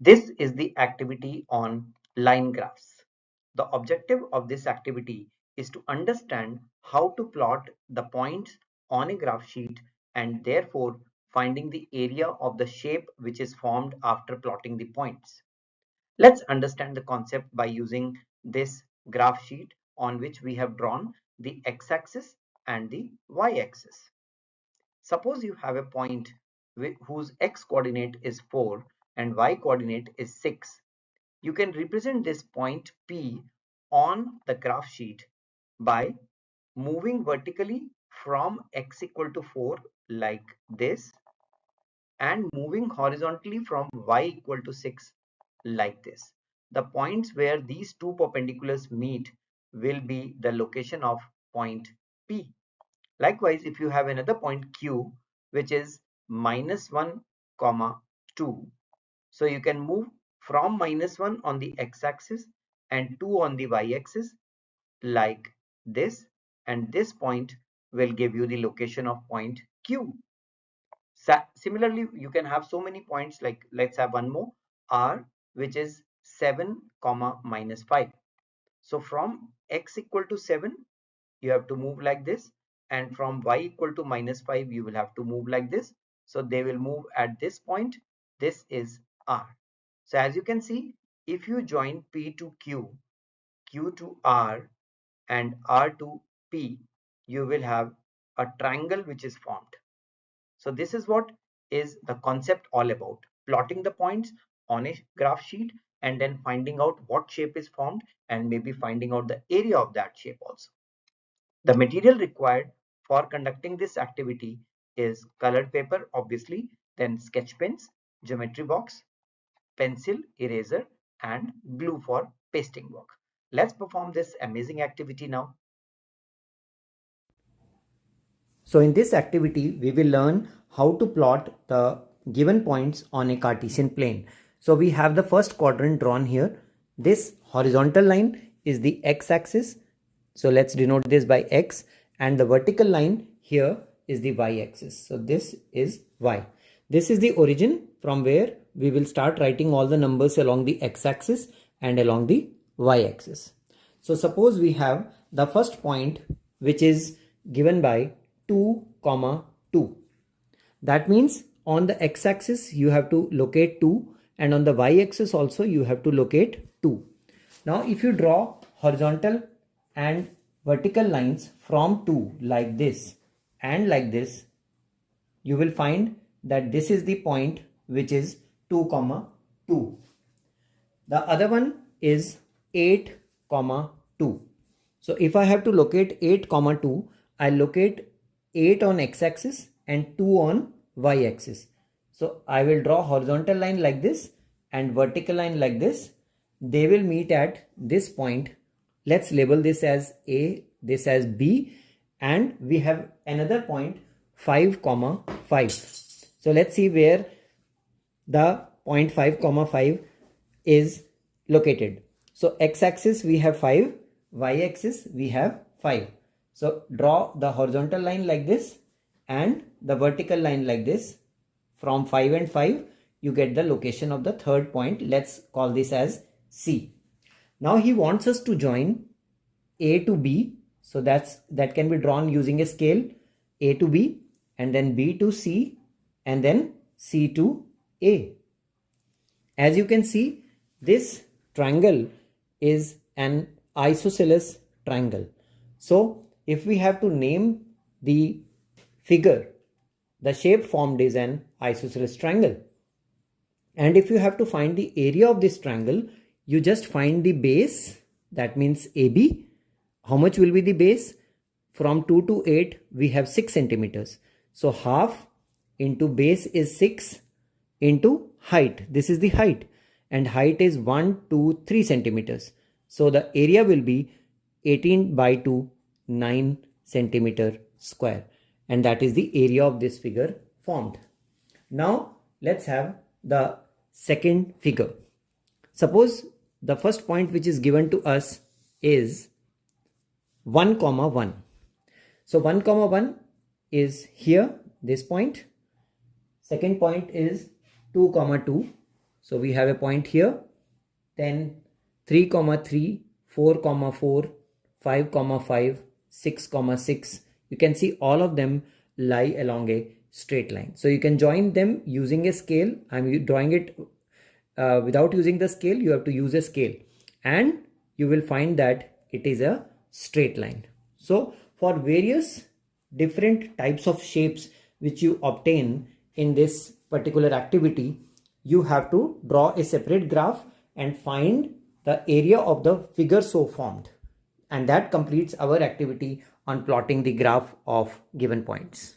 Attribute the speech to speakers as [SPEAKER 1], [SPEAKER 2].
[SPEAKER 1] This is the activity on line graphs. The objective of this activity is to understand how to plot the points on a graph sheet and therefore finding the area of the shape which is formed after plotting the points. Let's understand the concept by using this graph sheet on which we have drawn the x-axis and the y-axis. Suppose you have a point whose x coordinate is 4 and y coordinate is 6. You can represent this point P on the graph sheet by moving vertically from x equal to 4 like this and moving horizontally from y equal to 6 like this. The points where these two perpendiculars meet will be the location of point P. Likewise, if you have another point Q which is -1, 2, so you can move from -1 on the x-axis and 2 on the y-axis like this, and this point will give you the location of point Q. Similarly, you can have so many points, like let's have one more R which is 7, -5. So from x equal to 7 you have to move like this, and from y equal to -5 you will have to move like this. So they will move at this point. This is R. So as you can see, if you join P to Q, Q to R, and R to P, you will have a triangle which is formed. So this is what is the concept all about: plotting the points on a graph sheet and then finding out what shape is formed and maybe finding out the area of that shape also. The material required for conducting this activity is colored paper, obviously, then sketch pens, geometry box, pencil, eraser, and glue for pasting work. Let's perform this amazing activity now.
[SPEAKER 2] So in this activity, we will learn how to plot the given points on a Cartesian plane. So we have the first quadrant drawn here. This horizontal line is the x-axis. So let's denote this by x, and the vertical line here is the y-axis. So this is y. This is the origin from where we will start writing all the numbers along the x-axis and along the y-axis. So suppose we have the first point which is given by 2, 2. That means on the x-axis you have to locate 2, and on the y-axis also you have to locate 2. Now if you draw horizontal and vertical lines from 2 like this and like this, you will find that this is the point which is 2, 2. The other one is 8, 2. So if I have to locate 8, 2, I'll locate 8 on x-axis and 2 on y-axis. So I will draw horizontal line like this and vertical line like this. They will meet at this point. Let's label this as A, this as B, and we have another point 5, 5. So let's see where the point 5, 5 is located. So x-axis we have 5, y-axis we have 5. So draw the horizontal line like this and the vertical line like this. From 5 and 5 you get the location of the third point. Let's call this as C. Now he wants us to join A to B. So that can be drawn using a scale. A to B, and then B to C, and then C to A. As you can see, this triangle is an isosceles triangle. So if we have to name the figure, the shape formed is an isosceles triangle. And if you have to find the area of this triangle, you just find the base, that means AB. How much will be the base? From 2 to 8, we have 6 centimeters. So half into base is 6 into height. This is the height, and height is 1, 2, 3 centimeters. So the area will be 18 by 2, 9 centimeter square. And that is the area of this figure formed. Now let's have the second figure. Suppose the first point which is given to us is 1, 1. So 1, 1 is here, this point. Second point is 2, 2. So we have a point here, then 3, 3, 4, 4, 5, 5, 6, 6. You can see all of them lie along a straight line. So you can join them using a scale. I'm drawing it without using the scale. You have to use a scale and you will find that it is a straight line. So for various different types of shapes which you obtain in this particular activity, you have to draw a separate graph and find the area of the figure so formed. And that completes our activity on plotting the graph of given points.